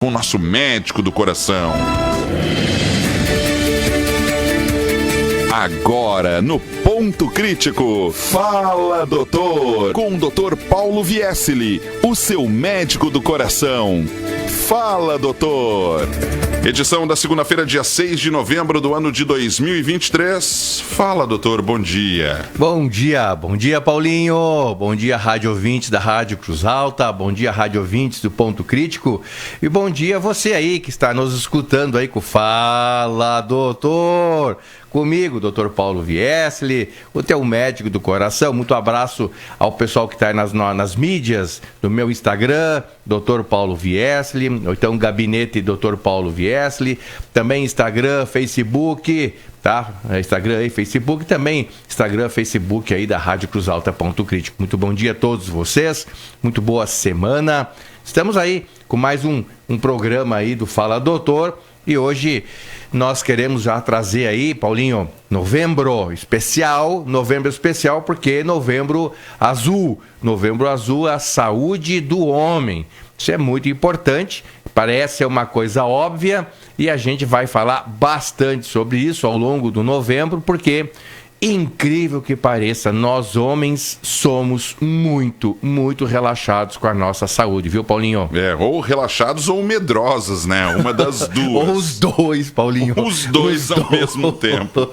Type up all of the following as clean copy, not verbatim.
Com o nosso médico do coração. Agora, no Ponto Crítico, Fala Doutor, com o Dr. Paulo Viesli, o seu médico do coração. Fala Doutor. Edição da segunda-feira, dia 6 de novembro do ano de 2023. Fala Doutor, bom dia. Bom dia Paulinho, bom dia rádio ouvintes da Rádio Cruz Alta, bom dia rádio ouvintes do Ponto Crítico e bom dia você aí que está nos escutando aí com Fala Doutor. Comigo, Dr. Paulo Viesli, o teu médico do coração. Muito abraço ao pessoal que está nas mídias, no meu Instagram, Dr. Paulo Viesli, ou então Gabinete Dr. Paulo Viesli, também Instagram, Facebook, tá? Instagram e Facebook, também Instagram, Facebook aí da Rádio Cruz Alta Ponto Crítico. Muito bom dia a todos vocês, muito boa semana. Estamos aí com mais um programa aí do Fala Doutor e hoje nós queremos já trazer aí, Paulinho, novembro especial, porque novembro azul, a saúde do homem. Isso é muito importante, parece uma coisa óbvia e a gente vai falar bastante sobre isso ao longo do novembro, porque incrível que pareça, nós homens somos muito relaxados com a nossa saúde, viu, Paulinho? Ou relaxados ou medrosos, né? Uma das duas. Ou os dois, Paulinho. Os dois ao mesmo tempo.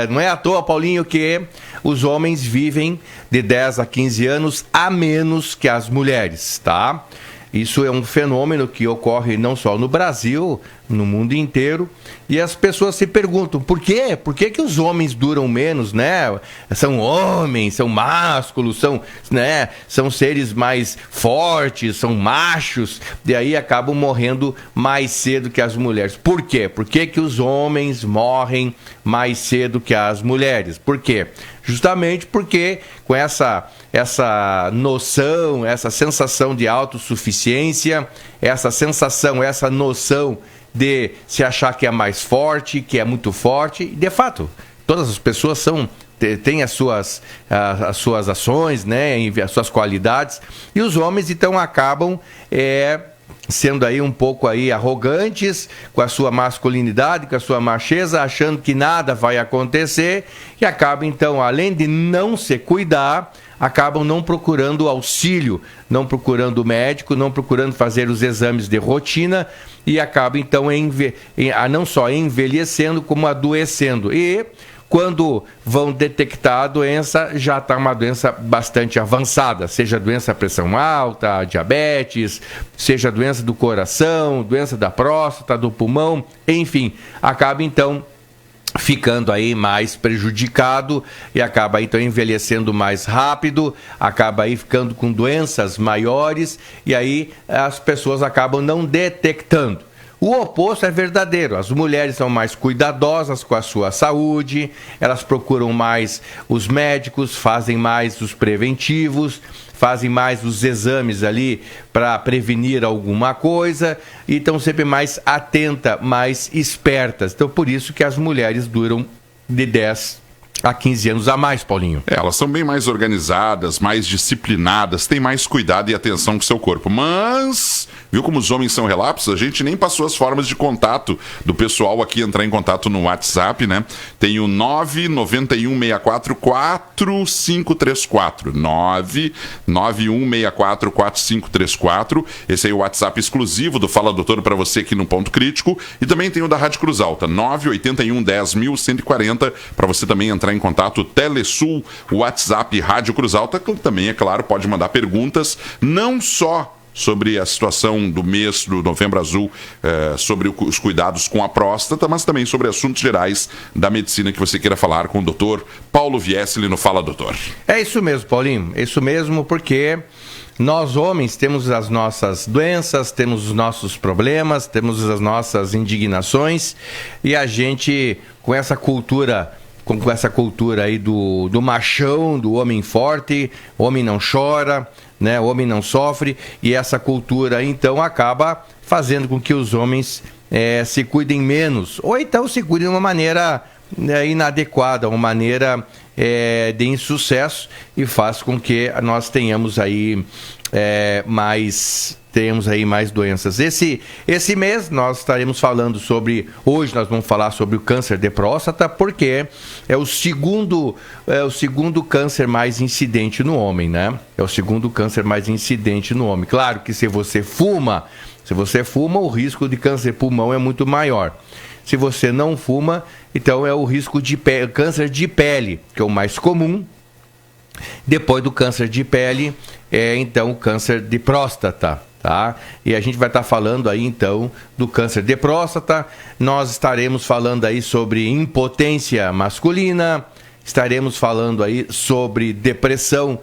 Não é à toa, Paulinho, que os homens vivem de 10 a 15 anos a menos que as mulheres, tá? Isso é um fenômeno que ocorre não só no Brasil, no mundo inteiro. E as pessoas se perguntam, por quê? Por que os homens duram menos, né? São homens, são másculos, são seres mais fortes, são machos. E aí acabam morrendo mais cedo que as mulheres. Por quê? Por que os homens morrem mais cedo que as mulheres? Por quê? Justamente porque com essa noção, essa sensação de autossuficiência, essa noção de se achar que é mais forte, que é muito forte, e de fato, todas as pessoas têm as suas ações, né, as suas qualidades, e os homens então acabam sendo aí um pouco aí arrogantes com a sua masculinidade, com a sua macheza, achando que nada vai acontecer e acabam então, além de não se cuidar, acabam não procurando auxílio, não procurando médico, não procurando fazer os exames de rotina e acabam então não só envelhecendo como adoecendo. E quando vão detectar a doença, já está uma doença bastante avançada, seja doença pressão alta, diabetes, seja doença do coração, doença da próstata, do pulmão, enfim, acaba então ficando aí mais prejudicado e acaba então envelhecendo mais rápido, acaba aí ficando com doenças maiores e aí as pessoas acabam não detectando. O oposto é verdadeiro, as mulheres são mais cuidadosas com a sua saúde, elas procuram mais os médicos, fazem mais os preventivos, fazem mais os exames ali para prevenir alguma coisa e estão sempre mais atentas, mais espertas. Então, por isso que as mulheres duram de 10 a 15 anos a mais, Paulinho. Elas são bem mais organizadas, mais disciplinadas, têm mais cuidado e atenção com o seu corpo. Mas, viu como os homens são relapsos? A gente nem passou as formas de contato do pessoal aqui entrar em contato no WhatsApp, né? Tem o 991644534. 991644534. Esse aí é o WhatsApp exclusivo do Fala Doutor para você aqui no Ponto Crítico. E também tem o da Rádio Cruz Alta, 981101140, para você também entrar em contato. Telesul, WhatsApp, Rádio Cruz Alta, que também, é claro, pode mandar perguntas, não só sobre a situação do mês do Novembro Azul, sobre os cuidados com a próstata, mas também sobre assuntos gerais da medicina que você queira falar com o Dr. Paulo Viesli no Fala Doutor. É isso mesmo, Paulinho, é isso mesmo, porque nós homens temos as nossas doenças, temos os nossos problemas, temos as nossas indignações e a gente, com essa cultura aí do machão, do homem forte, o homem não chora, né? O homem não sofre, e essa cultura então acaba fazendo com que os homens se cuidem menos, ou então se cuidem de uma maneira inadequada, uma maneira de insucesso, e faz com que nós tenhamos aí mais temos aí mais doenças. Esse mês nós estaremos falando hoje nós vamos falar sobre o câncer de próstata, porque é o segundo câncer mais incidente no homem, né? É o segundo câncer mais incidente no homem. Claro que se você fuma, o risco de câncer de pulmão é muito maior. Se você não fuma, então é o risco de câncer de pele, que é o mais comum. Depois do câncer de pele, então o câncer de próstata, tá? E a gente vai estar falando aí então do câncer de próstata. Nós estaremos falando aí sobre impotência masculina, estaremos falando aí sobre depressão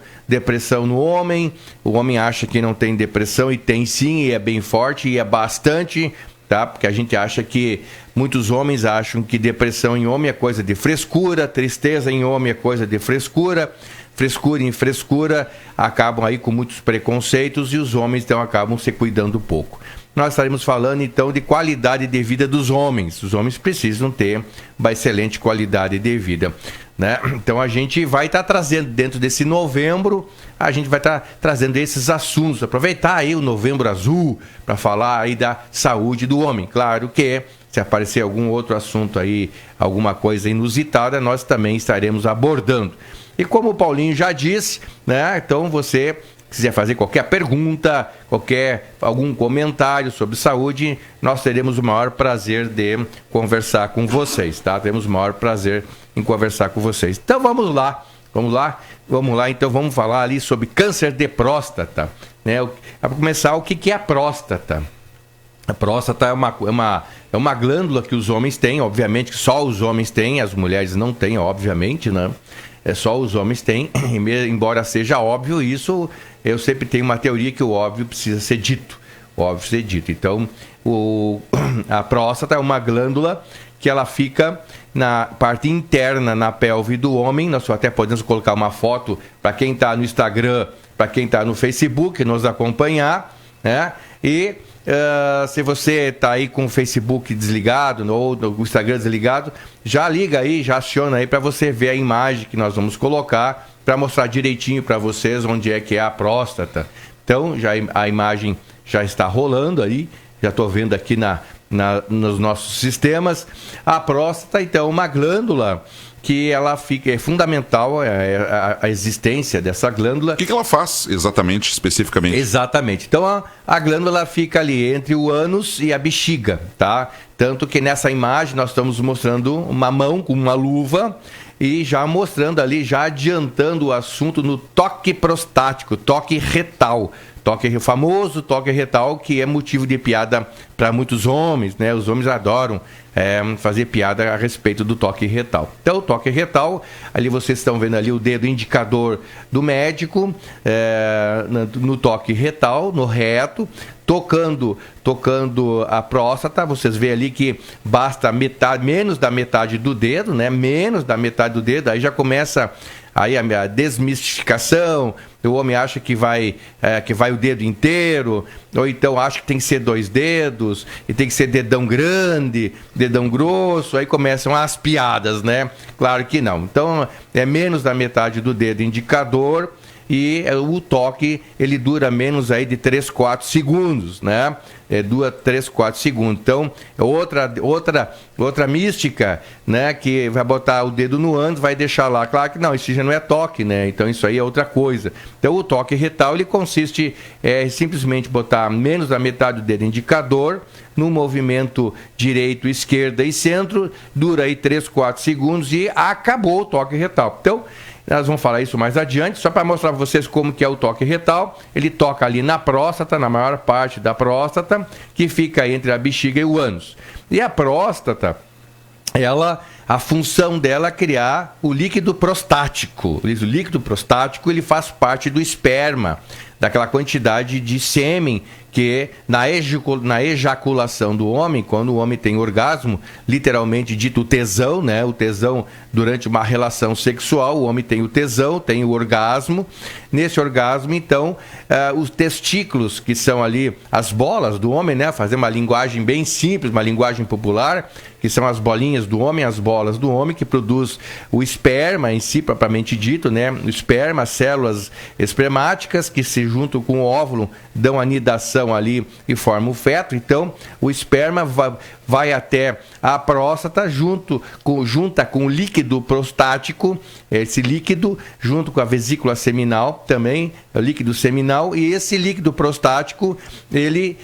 no homem. O homem acha que não tem depressão e tem sim, e é bem forte e é bastante, tá? Porque a gente acha que muitos homens acham que depressão em homem é coisa de frescura, tristeza em homem é coisa de frescura. Frescura em frescura, acabam aí com muitos preconceitos e os homens então acabam se cuidando pouco. Nós estaremos falando então de qualidade de vida dos homens. Os homens precisam ter uma excelente qualidade de vida, né? Então a gente vai estar trazendo dentro desse novembro, a gente vai estar trazendo esses assuntos, aproveitar aí o Novembro Azul para falar aí da saúde do homem. Claro que se aparecer algum outro assunto aí, alguma coisa inusitada, nós também estaremos abordando. E como o Paulinho já disse, né? Então você quiser fazer qualquer pergunta, algum comentário sobre saúde, nós teremos o maior prazer de conversar com vocês, tá? Teremos o maior prazer em conversar com vocês. Então vamos lá, então vamos falar ali sobre câncer de próstata, né? Para começar, o que é a próstata? A próstata é uma glândula que os homens têm, obviamente que só os homens têm, as mulheres não têm, obviamente, né? É só os homens têm, embora seja óbvio isso, eu sempre tenho uma teoria que o óbvio precisa ser dito. Então, a próstata é uma glândula que ela fica na parte interna, na pelve do homem. Nós até podemos colocar uma foto para quem está no Instagram, para quem está no Facebook, nos acompanhar, né? E se você está aí com o Facebook desligado ou o Instagram desligado, já liga aí, já aciona aí para você ver a imagem que nós vamos colocar para mostrar direitinho para vocês onde é que é a próstata. Então, a imagem já está rolando aí, já estou vendo aqui nos nossos sistemas. A próstata, então, é uma glândula que ela é fundamental, a existência dessa glândula. O que ela faz exatamente, especificamente? Exatamente. Então, a glândula fica ali entre o ânus e a bexiga, tá? Tanto que nessa imagem nós estamos mostrando uma mão com uma luva e já mostrando ali, já adiantando o assunto no toque prostático, toque retal. Famoso toque retal, que é motivo de piada para muitos homens, né? Os homens adoram fazer piada a respeito do toque retal. Então, o toque retal, ali vocês estão vendo ali o dedo indicador do médico, no toque retal, no reto, tocando a próstata. Vocês veem ali que basta menos da metade do dedo, né? Menos da metade do dedo, aí já começa aí a desmistificação. O homem acha que vai o dedo inteiro, ou então acha que tem que ser 2 dedos, e tem que ser dedão grande, dedão grosso, aí começam as piadas, né? Claro que não. Então, é menos da metade do dedo indicador, e o toque, ele dura menos aí de 3, 4 segundos, né? Dura 3, 4 segundos. Então, outra mística, né? Que vai botar o dedo no ânus, vai deixar lá. Claro que não, isso já não é toque, né? Então, isso aí é outra coisa. Então, o toque retal, ele consiste simplesmente botar menos da metade do dedo indicador no movimento direito, esquerda e centro, dura aí 3, 4 segundos e acabou o toque retal. Então, nós vamos falar isso mais adiante, só para mostrar para vocês como que é o toque retal. Ele toca ali na próstata, na maior parte da próstata, que fica entre a bexiga e o ânus. E a próstata, a função dela é criar o líquido prostático. O líquido prostático, ele faz parte do esperma, daquela quantidade de sêmen que na ejaculação do homem, quando o homem tem orgasmo, literalmente dito o tesão, né? O tesão durante uma relação sexual, o homem tem o tesão, tem o orgasmo. Nesse orgasmo, então, os testículos, que são ali as bolas do homem, né? Fazer uma linguagem bem simples, uma linguagem popular, que são as bolinhas do homem, as bolas do homem, que produz o esperma em si, propriamente dito, né? O esperma, as células espermáticas que se junto com o óvulo, dão anidação ali e formam o feto. Então, o esperma vai até a próstata junta com o líquido prostático, esse líquido, junto com a vesícula seminal também, o líquido seminal, e esse líquido prostático, ele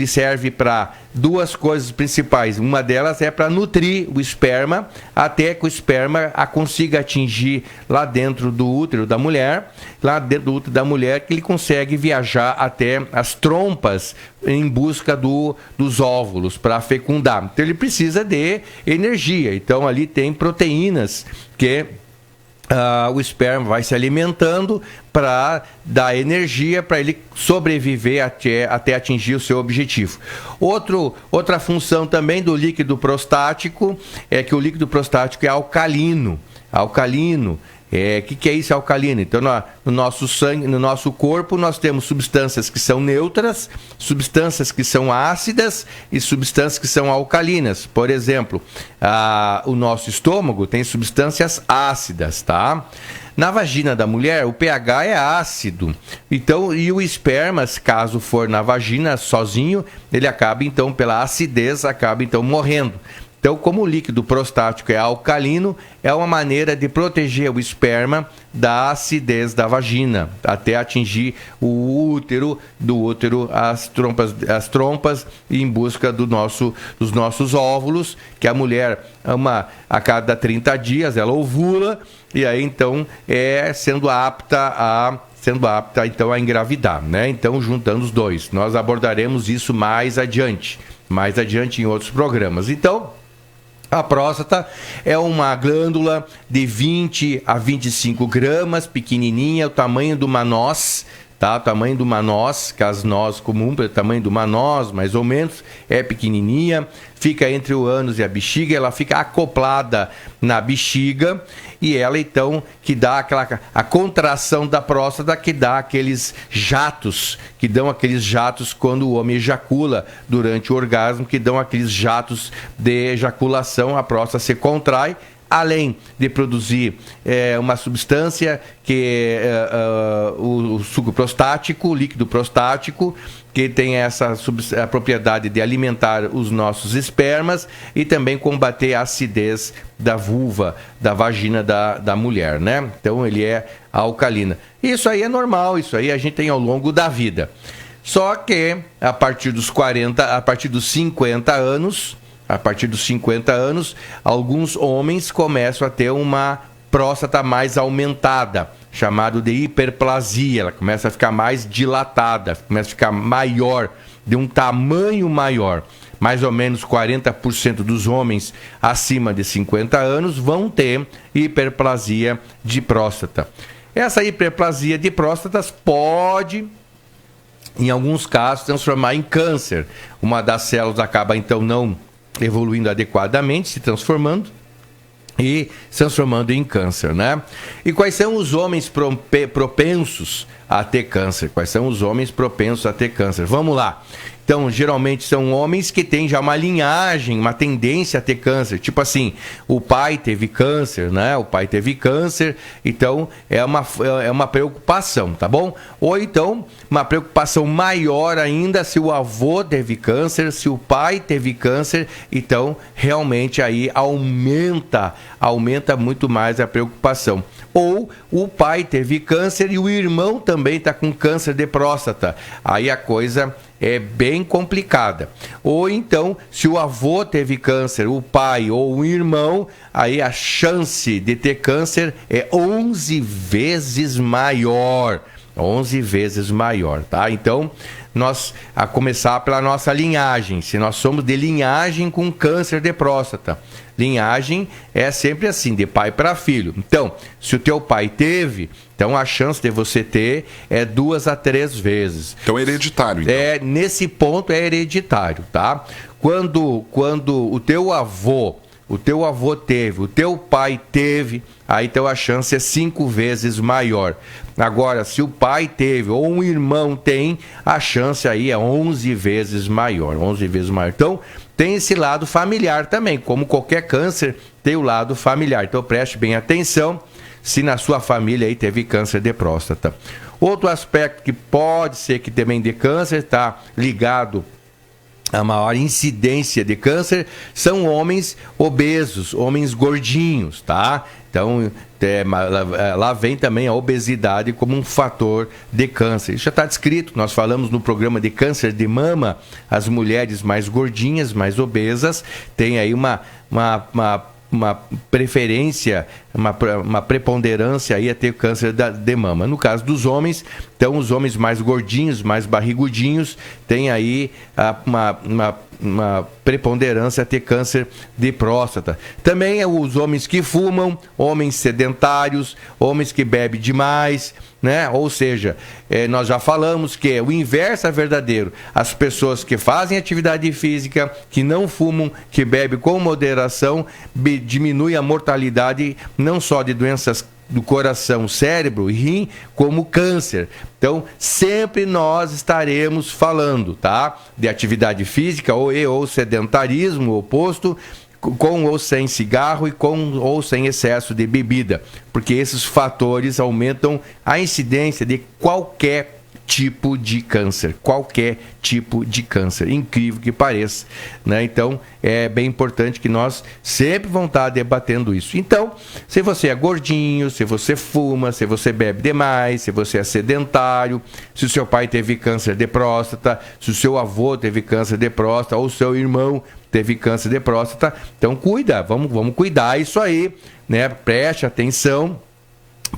serve para duas coisas principais. Uma delas é para nutrir o esperma, até que o esperma consiga atingir lá dentro do útero da mulher, que ele consegue viajar até as trompas em busca dos óvulos para fecundar. Então ele precisa de energia. Então ali tem proteínas que o esperma vai se alimentando para dar energia para ele sobreviver até atingir o seu objetivo. Outra função também do líquido prostático é que o líquido prostático é alcalino. Que é isso, alcalino? Então, no nosso sangue, no nosso corpo, nós temos substâncias que são neutras, substâncias que são ácidas e substâncias que são alcalinas. Por exemplo, o nosso estômago tem substâncias ácidas, tá? Na vagina da mulher, o pH é ácido. Então, e o esperma, caso for na vagina sozinho, ele acaba, então, pela acidez, morrendo. Então, como o líquido prostático é alcalino, é uma maneira de proteger o esperma da acidez da vagina, até atingir o útero, as trompas em busca dos nossos óvulos, que a mulher, a cada 30 dias, ela ovula, e aí, então, sendo apta então a engravidar, né? Então, juntando os dois. Nós abordaremos isso mais adiante em outros programas. Então, a próstata é uma glândula de 20 a 25 gramas, pequenininha, o tamanho de uma noz, tá? O tamanho de uma noz, que as nós comum, o tamanho de uma noz, mais ou menos, é pequenininha, fica entre o ânus e a bexiga, ela fica acoplada na bexiga, e ela, então, que dá a contração da próstata, que dá aqueles jatos, quando o homem ejacula durante o orgasmo, que dão aqueles jatos de ejaculação, a próstata se contrai, além de produzir uma substância que é o suco prostático, o líquido prostático, que tem a propriedade de alimentar os nossos espermas e também combater a acidez da vulva, da vagina da mulher, né? Então ele é alcalina. Isso aí é normal, isso aí a gente tem ao longo da vida. Só que a partir dos 50 anos, alguns homens começam a ter uma próstata mais aumentada, chamado de hiperplasia. Ela começa a ficar mais dilatada, começa a ficar maior, de um tamanho maior. Mais ou menos 40% dos homens acima de 50 anos vão ter hiperplasia de próstata. Essa hiperplasia de próstatas pode, em alguns casos, transformar em câncer. Uma das células acaba, então, não evoluindo adequadamente, se transformando em câncer, né? E quais são os homens propensos a ter câncer? Vamos lá. Então, geralmente são homens que têm já uma linhagem, uma tendência a ter câncer. Tipo assim, o pai teve câncer, né? Então é uma preocupação, tá bom? Ou então, uma preocupação maior ainda se o avô teve câncer, se o pai teve câncer. Então, realmente aí aumenta muito mais a preocupação. Ou o pai teve câncer e o irmão também está com câncer de próstata. Aí a coisa é bem complicada. Ou então, se o avô teve câncer, o pai ou o irmão, aí a chance de ter câncer é 11 vezes maior. 11 vezes maior, tá? Então, a começar pela nossa linhagem. Se nós somos de linhagem com câncer de próstata. Linhagem é sempre assim, de pai para filho. Então, se o teu pai teve, então a chance de você ter é 2 a 3 vezes. Então é hereditário, então. Nesse ponto é hereditário, tá? Quando o teu avô teve, o teu pai teve, aí então a chance é 5 vezes maior. Agora, se o pai teve ou um irmão tem, a chance aí é 11 vezes maior. Então, tem esse lado familiar também. Como qualquer câncer, tem o lado familiar. Então, preste bem atenção se na sua família aí teve câncer de próstata. Outro aspecto que pode ser que também dê câncer, está ligado a maior incidência de câncer, são homens obesos, homens gordinhos, tá? Então, lá vem também a obesidade como um fator de câncer. Isso já está descrito, nós falamos no programa de câncer de mama, as mulheres mais gordinhas, mais obesas, têm aí uma preferência, uma preponderância aí a ter câncer de mama. No caso dos homens, então os homens mais gordinhos, mais barrigudinhos, têm aí uma preponderância a ter câncer de próstata. Também os homens que fumam, homens sedentários, homens que bebem demais, né? Ou seja, nós já falamos que o inverso é verdadeiro. As pessoas que fazem atividade física, que não fumam, que bebem com moderação, diminui a mortalidade não só de doenças do coração, cérebro e rim, como câncer. Então, sempre nós estaremos falando, tá? De atividade física ou sedentarismo oposto, com ou sem cigarro e com ou sem excesso de bebida, porque esses fatores aumentam a incidência de qualquer tipo de câncer, incrível que pareça, né? Então, é bem importante que nós sempre vamos estar debatendo isso. Então, se você é gordinho, se você fuma, se você bebe demais, se você é sedentário, se o seu pai teve câncer de próstata, se o seu avô teve câncer de próstata, ou o seu irmão teve câncer de próstata, então vamos cuidar isso aí, né? Preste atenção.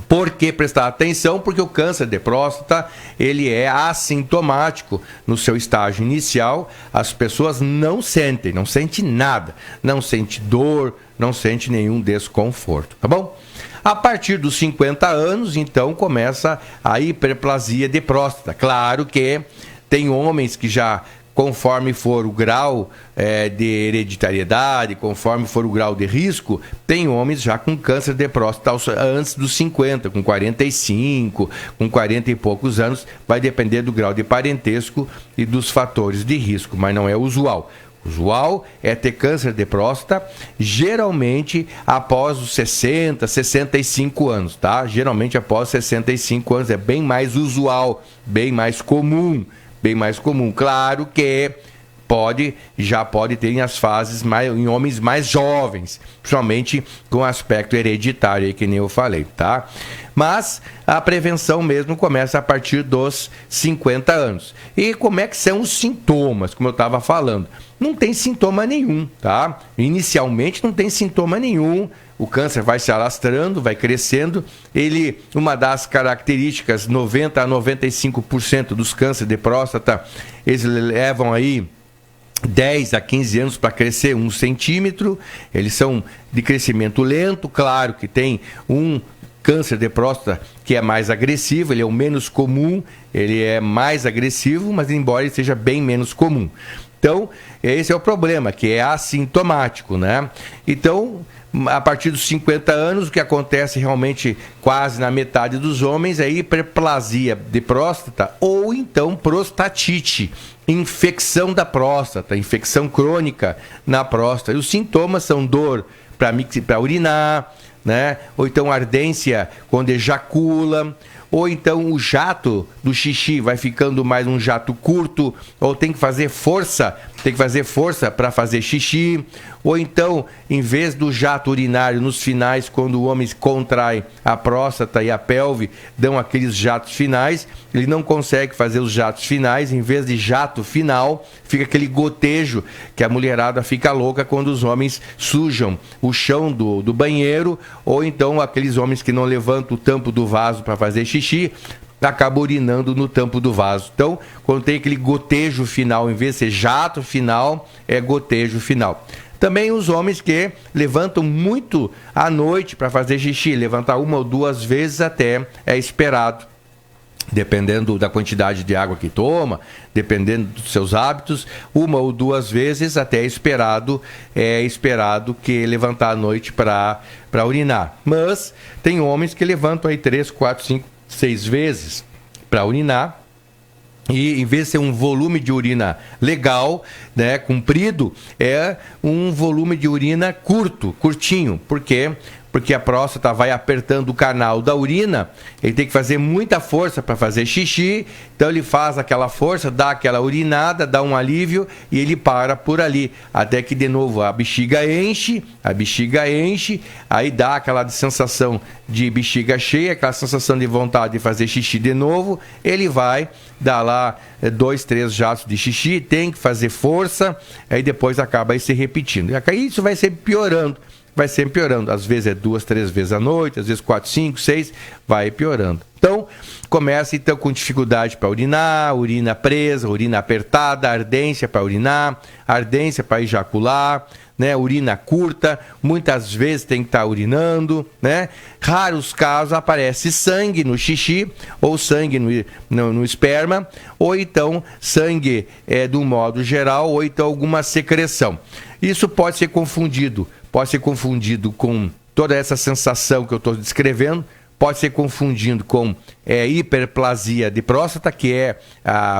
Por que prestar atenção? Porque o câncer de próstata, ele é assintomático no seu estágio inicial. As pessoas não sentem nada, não sente dor, não sente nenhum desconforto, tá bom? A partir dos 50 anos, então, começa a hiperplasia de próstata. Claro que tem homens que já, conforme for o grau de hereditariedade, conforme for o grau de risco, tem homens já com câncer de próstata antes dos 50, com 45, com 40 e poucos anos, vai depender do grau de parentesco e dos fatores de risco, mas não é usual. Usual é ter câncer de próstata, geralmente após os 60, 65 anos, tá? Geralmente após 65 anos é bem mais usual, bem mais comum. Claro que já pode ter em as fases em homens mais jovens, principalmente com aspecto hereditário, aí, que nem eu falei, tá? Mas a prevenção mesmo começa a partir dos 50 anos. E como é que são os sintomas, como eu estava falando? Não tem sintoma nenhum, tá? Inicialmente não tem sintoma nenhum. O câncer vai se alastrando, vai crescendo. Uma das características, 90% a 95% dos cânceres de próstata, eles levam aí 10 a 15 anos para crescer 1 centímetro. Eles são de crescimento lento. Claro que tem um câncer de próstata que é mais agressivo, ele é o menos comum, ele é mais agressivo, mas embora ele seja bem menos comum. Então, esse é o problema, que é assintomático, né? Então, a partir dos 50 anos, o que acontece realmente quase na metade dos homens é hiperplasia de próstata ou então prostatite, infecção da próstata, infecção crônica na próstata. E os sintomas são dor para urinar, né? Ou então ardência quando ejacula, ou então o jato do xixi vai ficando mais um jato curto, ou tem que fazer força para fazer xixi, ou então, em vez do jato urinário nos finais, quando o homem contrai a próstata e a pelve, dão aqueles jatos finais, ele não consegue fazer os jatos finais, em vez de jato final, fica aquele gotejo que a mulherada fica louca quando os homens sujam o chão do banheiro, ou então aqueles homens que não levantam o tampo do vaso para fazer xixi, acaba urinando no tampo do vaso. Então, quando tem aquele gotejo final, em vez de ser jato final, é gotejo final. Também os homens que levantam muito à noite para fazer xixi, levantar 1 ou 2 vezes até é esperado, dependendo da quantidade de água que toma, dependendo dos seus hábitos, 1 ou 2 vezes até é esperado que levantar à noite para urinar. Mas tem homens que levantam aí 3, 4, 5, 6 vezes para urinar, e em vez de ser um volume de urina legal, né, comprido, é um volume de urina curtinho. Por quê? porque a próstata vai apertando o canal da urina, ele tem que fazer muita força para fazer xixi, então ele faz aquela força, dá aquela urinada, dá um alívio e ele para por ali, até que de novo a bexiga enche, aí dá aquela sensação de bexiga cheia, aquela sensação de vontade de fazer xixi de novo, ele vai dar lá 2, 3 jatos de xixi, tem que fazer força, aí depois acaba aí se repetindo. E aí isso vai sempre piorando, às vezes é 2, 3 vezes à noite, às vezes 4, 5, 6, vai piorando. Então, começa então com dificuldade para urinar, urina presa, urina apertada, ardência para urinar, ardência para ejacular, né? Urina curta, muitas vezes tem que estar urinando, né? Raros casos aparece sangue no xixi, ou sangue no esperma, ou então sangue de um modo geral, ou então alguma secreção. Isso pode ser confundido com toda essa sensação que eu estou descrevendo, pode ser confundido com hiperplasia de próstata, que é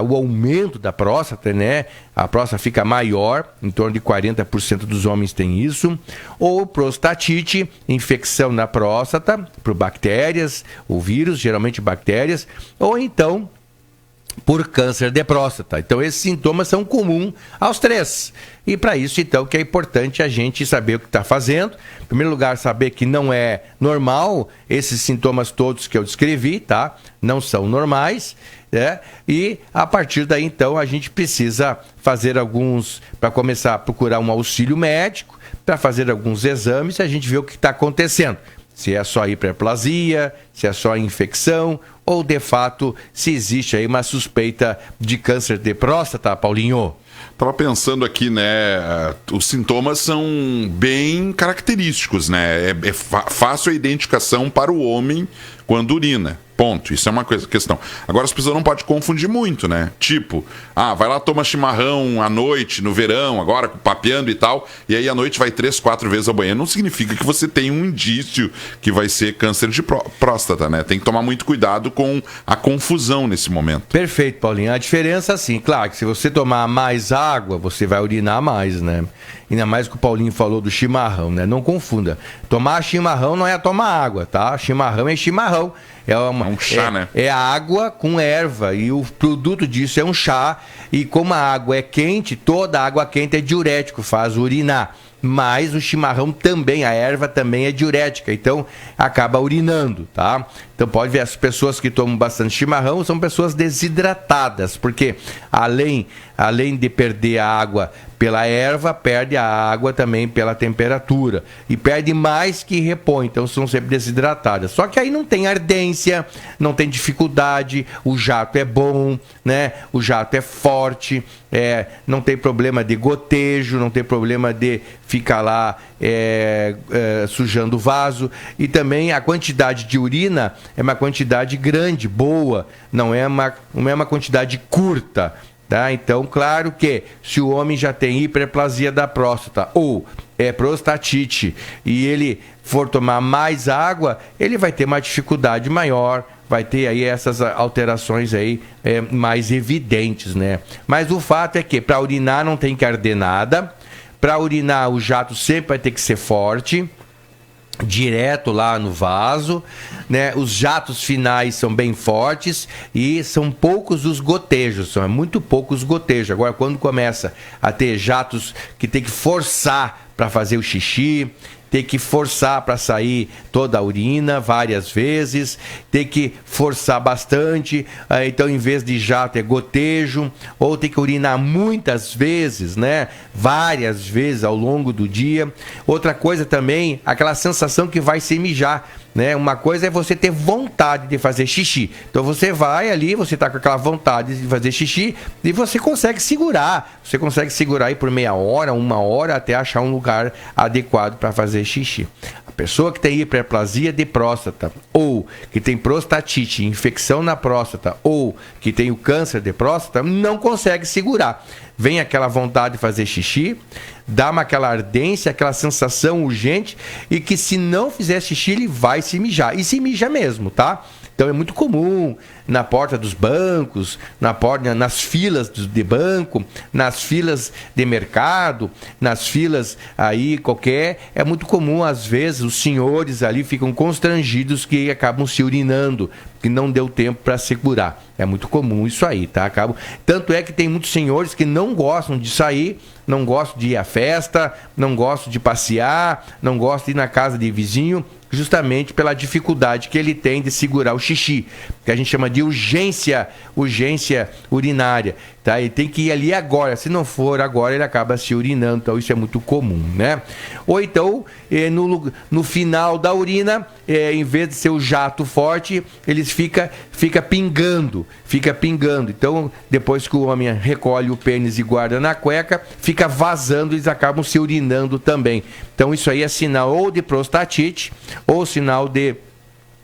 o aumento da próstata, né? A próstata fica maior, em torno de 40% dos homens tem isso, ou prostatite, infecção na próstata por bactérias, ou vírus, geralmente bactérias, ou então por câncer de próstata. Então, esses sintomas são comuns aos 3. E para isso, então, que é importante a gente saber o que está fazendo. Em primeiro lugar, saber que não é normal esses sintomas todos que eu descrevi, tá? Não são normais, né? E a partir daí, então, a gente precisa fazer para começar a procurar um auxílio médico, para fazer alguns exames e a gente vê o que está acontecendo. Se é só hiperplasia, se é só infecção, ou de fato, se existe aí uma suspeita de câncer de próstata, Paulinho. Estava pensando aqui, né? Os sintomas são bem característicos, né? É fácil a identificação para o homem quando urina. Ponto. Isso é uma questão. Agora, as pessoas não podem confundir muito, né? Tipo, vai lá, toma chimarrão à noite, no verão, agora, papeando e tal, e aí à noite vai 3, 4 vezes ao banheiro. Não significa que você tem um indício que vai ser câncer de próstata, né? Tem que tomar muito cuidado com a confusão nesse momento. Perfeito, Paulinho. A diferença, assim, claro, que se você tomar mais água, você vai urinar mais, né? Ainda mais que o Paulinho falou do chimarrão, né? Não confunda. Tomar chimarrão não é tomar água, tá? Chimarrão é chimarrão. É um chá, né? É água com erva e o produto disso é um chá. E como a água é quente, toda água quente é diurético, faz urinar. Mas o chimarrão também, a erva também é diurética, então acaba urinando, tá? Então pode ver, as pessoas que tomam bastante chimarrão são pessoas desidratadas, porque além de perder a água pela erva, perde a água também pela temperatura. E perde mais que repõe, então são sempre desidratadas. Só que aí não tem ardência, não tem dificuldade, o jato é bom, né? O jato é forte, não tem problema de gotejo, não tem problema de ficar lá sujando o vaso. E também a quantidade de urina é uma quantidade grande, boa, não é uma quantidade curta. Tá? Então, claro que se o homem já tem hiperplasia da próstata ou prostatite e ele for tomar mais água, ele vai ter uma dificuldade maior, vai ter aí essas alterações aí mais evidentes, né? Mas o fato é que para urinar não tem que arder nada, para urinar o jato sempre vai ter que ser forte, direto lá no vaso, né? Os jatos finais são bem fortes e são poucos os gotejos, são muito poucos os gotejos. Agora, quando começa a ter jatos que tem que forçar para fazer o xixi, ter que forçar para sair toda a urina várias vezes, ter que forçar bastante, então em vez de jato é gotejo, ou ter que urinar muitas vezes, né? Várias vezes ao longo do dia. Outra coisa também, aquela sensação que vai se mijar, né? Uma coisa é você ter vontade de fazer xixi. Então você vai ali, você está com aquela vontade de fazer xixi e você consegue segurar. Você consegue segurar aí por meia hora, 1 hora, até achar um lugar adequado para fazer xixi. A pessoa que tem hiperplasia de próstata, ou que tem prostatite, infecção na próstata, ou que tem o câncer de próstata, não consegue segurar. Vem aquela vontade de fazer xixi, dá aquela ardência, aquela sensação urgente, e que se não fizer xixi, ele vai se mijar. E se mija mesmo, tá? Então é muito comum na porta dos bancos, nas filas de banco, nas filas de mercado, nas filas aí é muito comum, às vezes, os senhores ali ficam constrangidos que acabam se urinando, que não deu tempo para segurar. É muito comum isso aí, tá? Tanto é que tem muitos senhores que não gostam de sair, não gostam de ir à festa, não gostam de passear, não gostam de ir na casa de vizinho, justamente pela dificuldade que ele tem de segurar o xixi, que a gente chama de urgência urinária, tá? Ele tem que ir ali agora, se não for agora ele acaba se urinando, então isso é muito comum, né? Ou então, no final da urina, em vez de ser o jato forte, eles fica pingando, então depois que o homem recolhe o pênis e guarda na cueca, fica vazando, eles acabam se urinando também. Então isso aí é sinal ou de prostatite, ou sinal de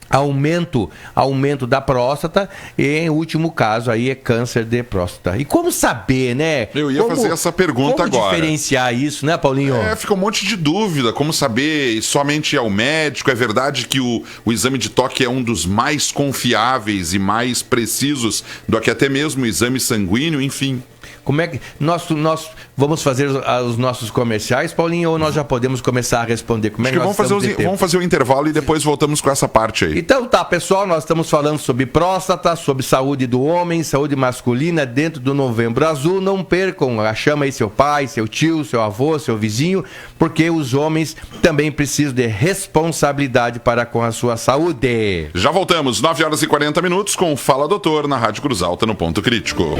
aumento da próstata, e em último caso aí é câncer de próstata. E como saber, né? Eu ia fazer essa pergunta agora. Como diferenciar isso, né, Paulinho? Fica um monte de dúvida, como saber, somente é o médico, é verdade que o exame de toque é um dos mais confiáveis e mais precisos do que até mesmo o exame sanguíneo, enfim. Como é que nós vamos fazer os nossos comerciais, Paulinho, ou nós já podemos começar a responder? Como é que nós vamos fazer o intervalo e depois voltamos com essa parte aí. Então tá, pessoal, nós estamos falando sobre próstata, sobre saúde do homem, saúde masculina dentro do Novembro Azul. Não percam, chama aí seu pai, seu tio, seu avô, seu vizinho, porque os homens também precisam de responsabilidade para com a sua saúde. Já voltamos, 9h40 com Fala Doutor na Rádio Cruz Alta no Ponto Crítico.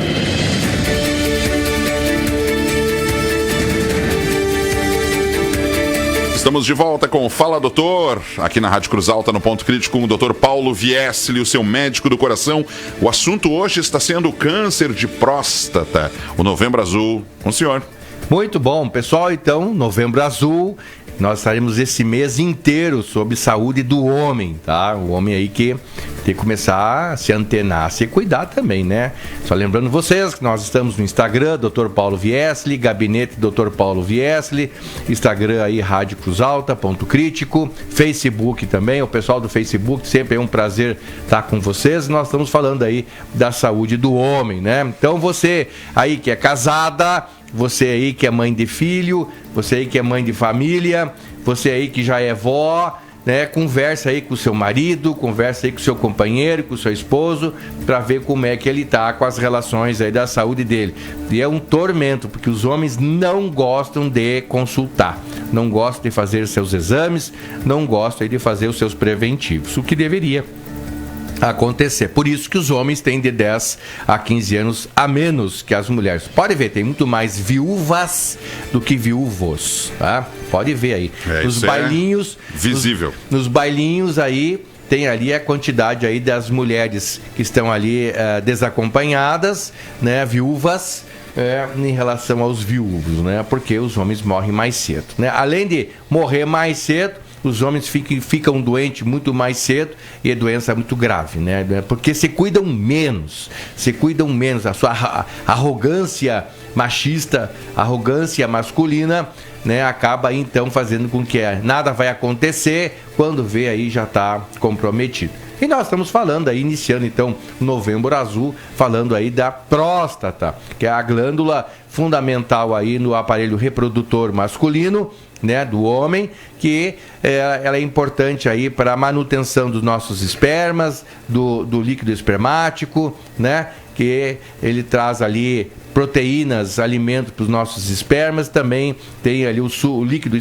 Estamos de volta com o Fala Doutor, aqui na Rádio Cruz Alta, no Ponto Crítico, com o Dr. Paulo Viesli, o seu médico do coração. O assunto hoje está sendo o câncer de próstata, o Novembro Azul, com o senhor. Muito bom, pessoal, então, Novembro Azul, nós estaremos esse mês inteiro sobre saúde do homem, tá? O homem aí que tem que começar a se antenar, a se cuidar também, né? Só lembrando vocês que nós estamos no Instagram, Dr. Paulo Viesli, Gabinete Dr. Paulo Viesli, Instagram aí, Rádio Cruz Alta, Ponto Crítico, Facebook também, o pessoal do Facebook, sempre é um prazer estar com vocês. Nós estamos falando aí da saúde do homem, né? Então você aí que é casada, você aí que é mãe de filho, você aí que é mãe de família, você aí que já é vó, né? Conversa aí com o seu marido, conversa aí com o seu companheiro, com o seu esposo, para ver como é que ele tá com as relações aí da saúde dele. E é um tormento, porque os homens não gostam de consultar, não gostam de fazer seus exames, não gostam de fazer os seus preventivos, o que deveria acontecer. Por isso que os homens têm de 10 a 15 anos a menos que as mulheres. Pode ver, tem muito mais viúvas do que viúvos, tá? Pode ver aí. Nos bailinhos... visível. Nos bailinhos aí, tem ali a quantidade aí das mulheres que estão ali desacompanhadas, né? Viúvas, em relação aos viúvos, né? Porque os homens morrem mais cedo, né? Além de morrer mais cedo, os homens ficam doentes muito mais cedo e a doença é muito grave, né? Porque se cuidam menos, a sua arrogância machista, arrogância masculina, né? Acaba então fazendo com que nada vai acontecer, quando vê aí já está comprometido. E nós estamos falando aí, iniciando então Novembro Azul, falando aí da próstata, que é a glândula fundamental aí no aparelho reprodutor masculino, né, do homem, que ela é importante aí para a manutenção dos nossos espermas, do líquido espermático, né, que ele traz ali proteínas, alimentos para os nossos espermas, também tem ali o líquido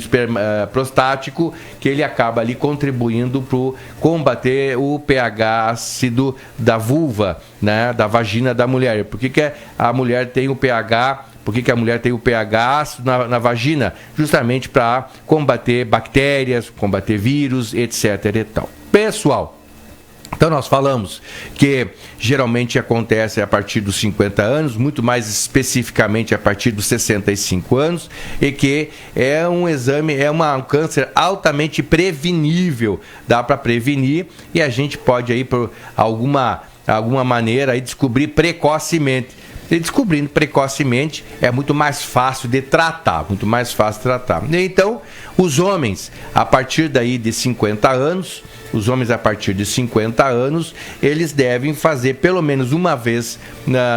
prostático, que ele acaba ali contribuindo para combater o pH ácido da vulva, né, da vagina da mulher. Por que a mulher tem o pH... Por que a mulher tem o pH ácido na vagina? Justamente para combater bactérias, combater vírus, etc. e tal. Pessoal, então nós falamos que geralmente acontece a partir dos 50 anos, muito mais especificamente a partir dos 65 anos, e que é um exame, um câncer altamente prevenível, dá para prevenir, e a gente pode aí por alguma maneira aí descobrir precocemente. E descobrindo precocemente é muito mais fácil de tratar, Então, os homens, a partir daí de 50 anos, os homens a partir de 50 anos, eles devem fazer pelo menos uma vez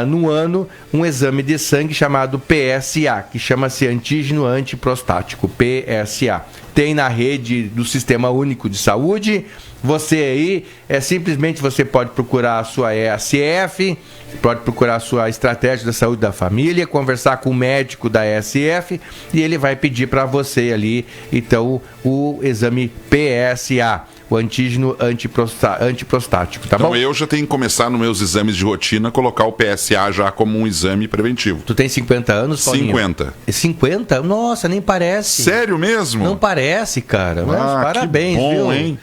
no ano um exame de sangue chamado PSA, que chama-se antígeno antiprostático, PSA. Tem na rede do Sistema Único de Saúde. Você aí, simplesmente você pode procurar a sua ESF, pode procurar a sua estratégia da saúde da família, conversar com o médico da ESF e ele vai pedir para você ali, então, o exame PSA, o antígeno antiprostático, tá bom? Então eu já tenho que começar nos meus exames de rotina, colocar o PSA já como um exame preventivo. Tu tem 50 anos, Paulinho? 50. 50? Nossa, nem parece. Sério mesmo? Não parece, cara. Mas parabéns, que bom, viu? Hein?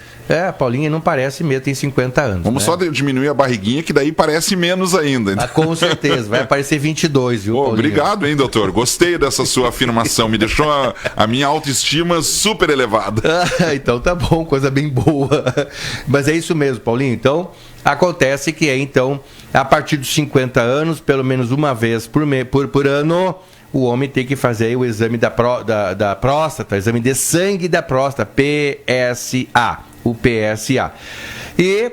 Paulinho não parece mesmo, tem 50 anos. Vamos só diminuir a barriguinha, que daí parece menos ainda. Com certeza, vai aparecer 22, viu, Paulinho? Obrigado, hein, doutor? Gostei dessa sua afirmação, me deixou a minha autoestima super elevada. Então tá bom, coisa bem boa. Mas é isso mesmo, Paulinho. Então, acontece que então, a partir dos 50 anos, pelo menos uma vez por ano, o homem tem que fazer o exame da próstata, exame de sangue da próstata, PSA, o PSA. E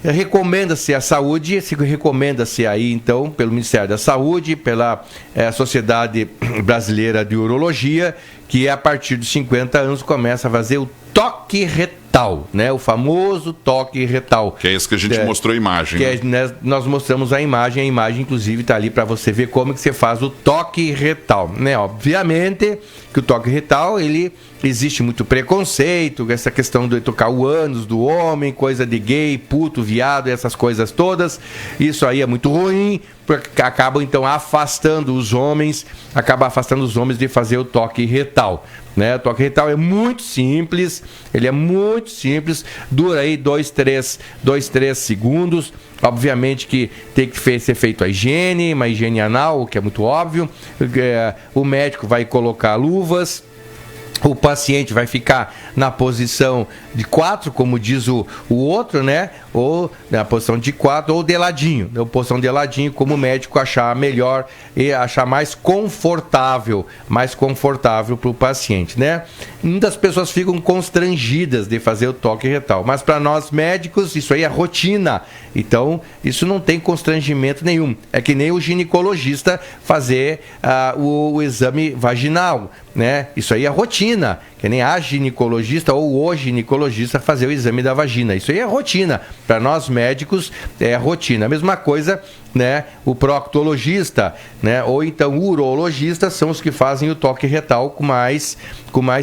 recomenda-se a saúde, recomenda-se aí então pelo Ministério da Saúde, pela Sociedade Brasileira de Urologia, que a partir dos 50 anos começa a fazer o toque retal, né? O famoso toque retal. Que é isso que a gente mostrou a imagem. Né? Nós mostramos a imagem inclusive está ali para você ver como que você faz o toque retal, né? Obviamente que o toque retal, ele existe muito preconceito, essa questão de tocar o ânus do homem, coisa de gay, puto, viado, essas coisas todas. Isso aí é muito ruim, porque acaba então afastando os homens de fazer o toque retal, né? O toque retal é muito simples, dura aí 2-3 segundos. Obviamente que tem que ser feito uma higiene anal, o que é muito óbvio. O médico vai colocar luvas. O paciente vai ficar na posição de 4, como diz o outro, né? Ou na posição de 4, ou de ladinho. Na posição de ladinho, como o médico achar melhor e achar mais confortável para o paciente, né? Muitas pessoas ficam constrangidas de fazer o toque retal, mas para nós médicos isso aí é rotina. Então, isso não tem constrangimento nenhum. É que nem o ginecologista fazer o exame vaginal, né? Isso aí é rotina. Que nem a ginecologista ou o ginecologista fazer o exame da vagina. Isso aí é rotina. Para nós médicos é rotina. A mesma coisa, né? O proctologista, né? Ou então o urologista são os que fazem o toque retal com mais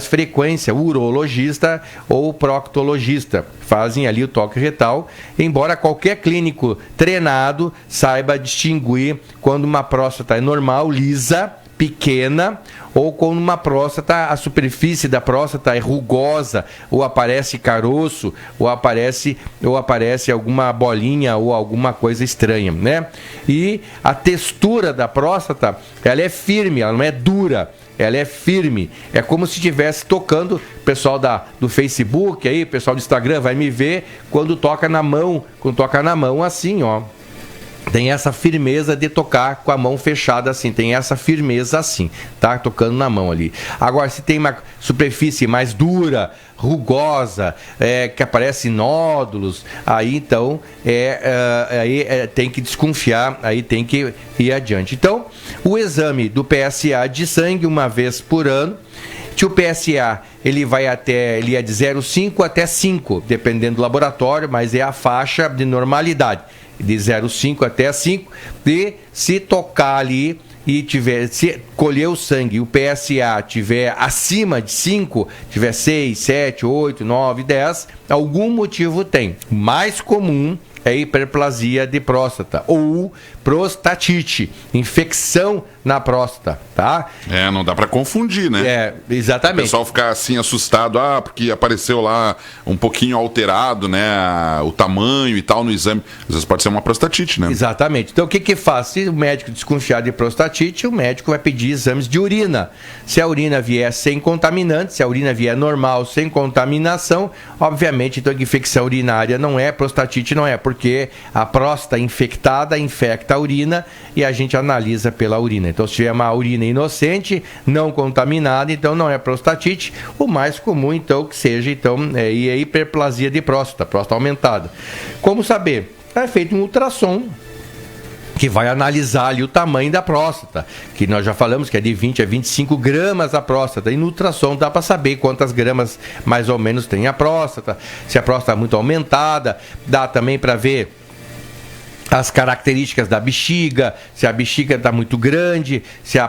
frequência. O urologista ou o proctologista fazem ali o toque retal, embora qualquer clínico treinado saiba distinguir quando uma próstata é normal, lisa, pequena, ou quando uma próstata, a superfície da próstata é rugosa, ou aparece caroço, ou aparece alguma bolinha ou alguma coisa estranha, né? E a textura da próstata, ela é firme, ela não é dura, ela é firme. É como se estivesse tocando, o pessoal do Facebook aí, o pessoal do Instagram vai me ver quando toca na mão assim, ó. Tem essa firmeza de tocar com a mão fechada assim, tem essa firmeza assim, tá? Tocando na mão ali. Agora, se tem uma superfície mais dura, rugosa, que aparece nódulos, aí então tem que desconfiar, aí tem que ir adiante. Então, o exame do PSA de sangue uma vez por ano. O PSA, ele é de 0,5 até 5, dependendo do laboratório, mas é a faixa de normalidade, de 0,5 até 5, e se tocar ali e se colher o sangue, o PSA tiver acima de 5, tiver 6, 7, 8, 9, 10, algum motivo tem. O mais comum é hiperplasia de próstata ou prostatite, infecção na próstata, tá? Não dá para confundir, né? Exatamente. O pessoal ficar assim assustado, porque apareceu lá um pouquinho alterado, né, o tamanho e tal no exame. Às vezes pode ser uma prostatite, né? Exatamente. Então o que faz? Se o médico desconfiar de prostatite, o médico vai pedir exames de urina. Se a urina vier sem contaminante, se a urina vier normal, sem contaminação, obviamente, então a infecção urinária não é, prostatite não é, porque porque a próstata infectada infecta a urina e a gente analisa pela urina. Então, se tiver uma urina inocente, não contaminada, então não é prostatite. O mais comum, então, que seja é hiperplasia de próstata aumentada. Como saber? É feito um ultrassom que vai analisar ali o tamanho da próstata, que nós já falamos que é de 20 a 25 gramas a próstata, e no ultrassom dá para saber quantas gramas mais ou menos tem a próstata, se a próstata é muito aumentada, dá também para ver as características da bexiga, se a bexiga está muito grande, se a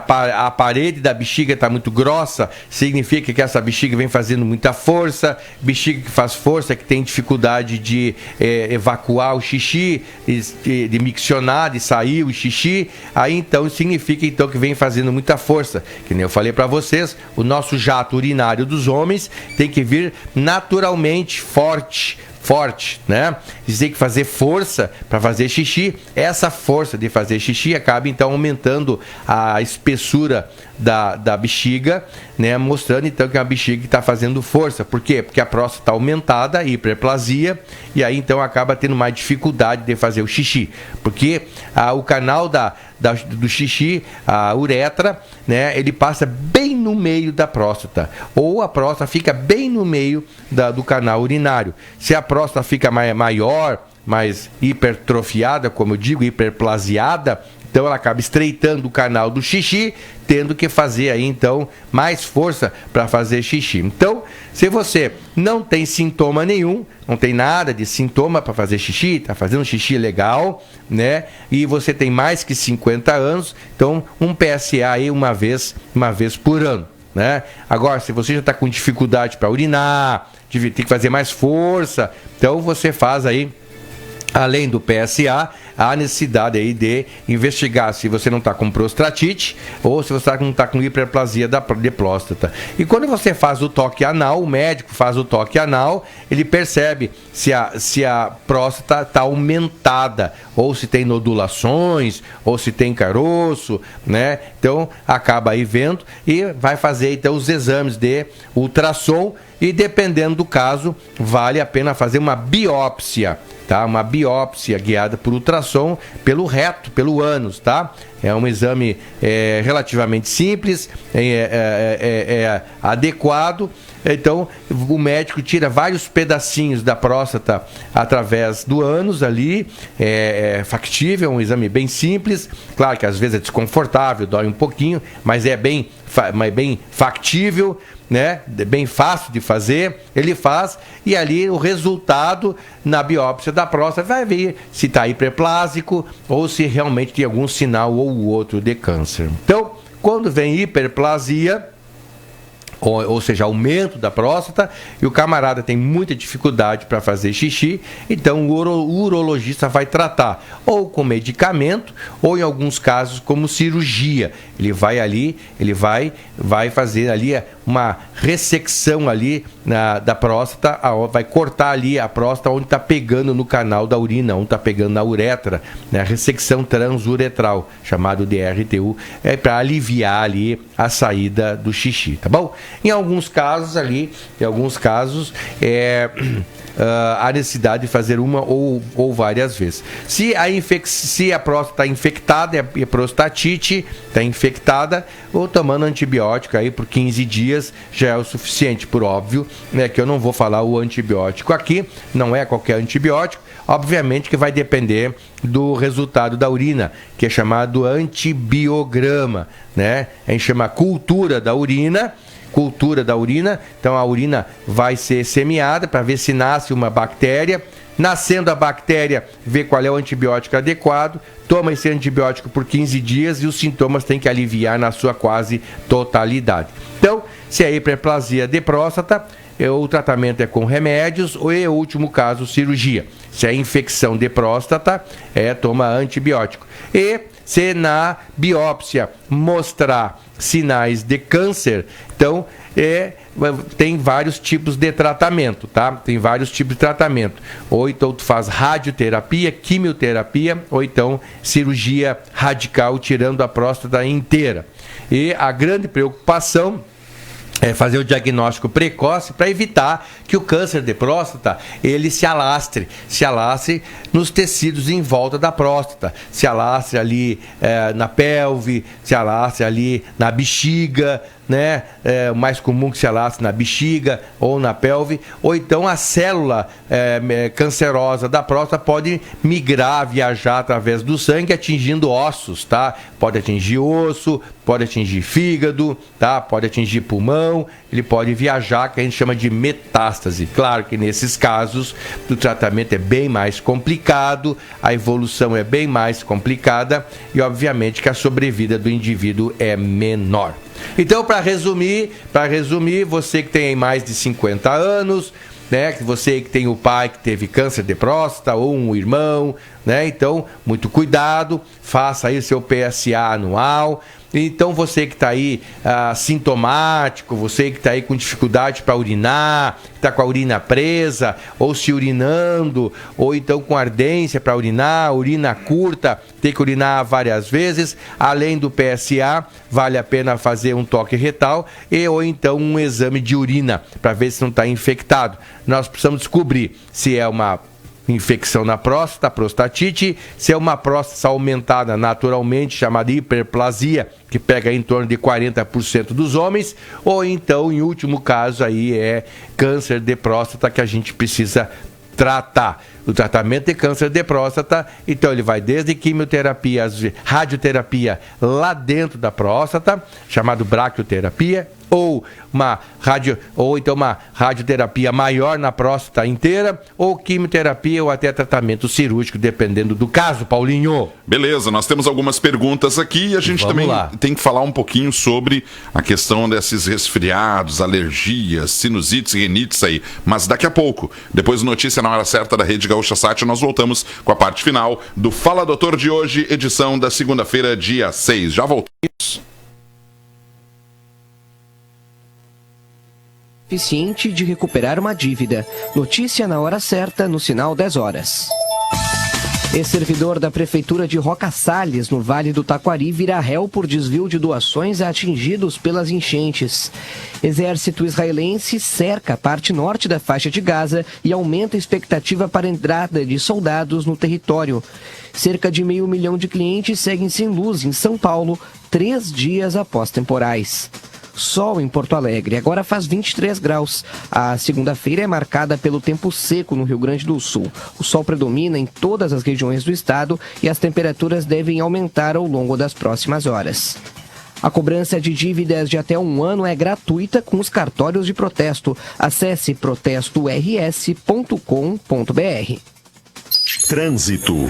parede da bexiga está muito grossa, significa que essa bexiga vem fazendo muita força, bexiga que faz força, que tem dificuldade de evacuar o xixi, de miccionar, de sair o xixi, aí então significa então que vem fazendo muita força. Que nem eu falei para vocês, o nosso jato urinário dos homens tem que vir naturalmente forte, né? Eles têm que fazer força para fazer xixi. Essa força de fazer xixi acaba então aumentando a espessura da bexiga, né? Mostrando então que é uma bexiga que está fazendo força. Por quê? Porque a próstata está aumentada, hiperplasia, e aí então acaba tendo mais dificuldade de fazer o xixi. Porque o canal do xixi, a uretra, né? Ele passa bem no meio da próstata, ou a próstata fica bem no meio do canal urinário. Se a próstata fica maior, mais hipertrofiada, como eu digo, hiperplasiada, então ela acaba estreitando o canal do xixi, tendo que fazer aí então mais força para fazer xixi. Então, se você não tem sintoma nenhum, não tem nada de sintoma para fazer xixi, está fazendo xixi legal, né? E você tem mais que 50 anos, então um PSA aí uma vez por ano, né? Agora, se você já está com dificuldade para urinar, tem que fazer mais força, então você faz aí, além do PSA, há necessidade aí de investigar se você não está com prostatite ou se você não está com hiperplasia de próstata. E quando você faz o toque anal, o médico faz o toque anal, ele percebe se a próstata está aumentada, ou se tem nodulações, ou se tem caroço, né? Então, acaba aí vendo e vai fazer então os exames de ultrassom e, dependendo do caso, vale a pena fazer uma biópsia. Tá? Uma biópsia guiada por ultrassom pelo reto, pelo ânus, tá? É um exame relativamente simples, adequado. Então, o médico tira vários pedacinhos da próstata através do ânus ali, é factível, é um exame bem simples. Claro que às vezes é desconfortável, dói um pouquinho, mas é bem factível, né? Bem fácil de fazer. Ele faz e ali o resultado na biópsia da próstata vai ver se está hiperplásico ou se realmente tem algum sinal ou outro de câncer. Então, quando vem hiperplasia, ou seja, aumento da próstata, e o camarada tem muita dificuldade para fazer xixi, então o urologista vai tratar ou com medicamento ou em alguns casos como cirurgia. Ele vai ali, vai fazer ali uma ressecção ali da próstata, vai cortar ali a próstata onde está pegando no canal da urina, onde está pegando na uretra, né? Ressecção transuretral, chamado de RTU, para aliviar ali a saída do xixi, tá bom? Em alguns casos há necessidade de fazer uma ou várias vezes. Se a próstata está infectada, é prostatite, está infectada, ou tomando antibiótico aí por 15 dias já é o suficiente, por óbvio, né, que eu não vou falar o antibiótico aqui, não é qualquer antibiótico, obviamente que vai depender do resultado da urina, que é chamado antibiograma, né? A gente chama cultura da urina, então a urina vai ser semeada para ver se nasce uma bactéria. Nascendo a bactéria, ver qual é o antibiótico adequado, toma esse antibiótico por 15 dias e os sintomas têm que aliviar na sua quase totalidade. Então, se é hiperplasia de próstata, o tratamento é com remédios ou, em último caso, cirurgia. Se é infecção de próstata, toma antibiótico. E se na biópsia mostrar sinais de câncer, então tem vários tipos de tratamento, tá? Tem vários tipos de tratamento. Ou então tu faz radioterapia, quimioterapia, ou então cirurgia radical, tirando a próstata inteira. E a grande preocupação fazer o diagnóstico precoce para evitar que o câncer de próstata ele se alastre nos tecidos em volta da próstata, se alastre ali na pelve, se alastre ali na bexiga, né? É mais comum que se alastre na bexiga ou na pelve, ou então a célula cancerosa da próstata pode migrar, viajar através do sangue, atingindo ossos, tá? Pode atingir osso, pode atingir fígado, tá? Pode atingir pulmão, ele pode viajar, que a gente chama de metástase. Claro que nesses casos o tratamento é bem mais complicado, a evolução é bem mais complicada e obviamente que a sobrevida do indivíduo é menor. Então, para resumir, você que tem mais de 50 anos, né, você que tem o pai que teve câncer de próstata ou um irmão, né, então, muito cuidado, faça aí o seu PSA anual. Então, você que está aí sintomático, você que está aí com dificuldade para urinar, está com a urina presa, ou se urinando, ou então com ardência para urinar, urina curta, tem que urinar várias vezes, além do PSA, vale a pena fazer um toque retal ou então um exame de urina, para ver se não está infectado. Nós precisamos descobrir se é uma infecção na próstata, prostatite, se é uma próstata aumentada naturalmente, chamada hiperplasia, que pega em torno de 40% dos homens, ou então, em último caso, aí é câncer de próstata que a gente precisa tratar. O tratamento de câncer de próstata, então ele vai desde quimioterapia, radioterapia lá dentro da próstata, chamado braquioterapia, ou então uma radioterapia maior na próstata inteira, ou quimioterapia ou até tratamento cirúrgico, dependendo do caso, Paulinho. Beleza, nós temos algumas perguntas aqui e a gente também tem que falar um pouquinho sobre a questão desses resfriados, alergias, sinusites e rinites aí, mas daqui a pouco, depois do Notícia na Hora Certa da Rede Gaúcha Sat, nós voltamos com a parte final do Fala Doutor de hoje, edição da segunda-feira, dia 6. Já voltamos. Eficiente de recuperar uma dívida. Notícia na hora certa, no sinal 10 horas. Ex-servidor da Prefeitura de Roca Salles, no Vale do Taquari, vira réu por desvio de doações a atingidos pelas enchentes. Exército israelense cerca a parte norte da faixa de Gaza e aumenta a expectativa para a entrada de soldados no território. Cerca de 500 mil de clientes seguem sem luz em São Paulo, 3 dias após temporais. Sol em Porto Alegre, agora faz 23 graus. A segunda-feira é marcada pelo tempo seco no Rio Grande do Sul. O sol predomina em todas as regiões do estado e as temperaturas devem aumentar ao longo das próximas horas. A cobrança de dívidas de até 1 ano é gratuita com os cartórios de protesto. Acesse protestors.com.br. Trânsito.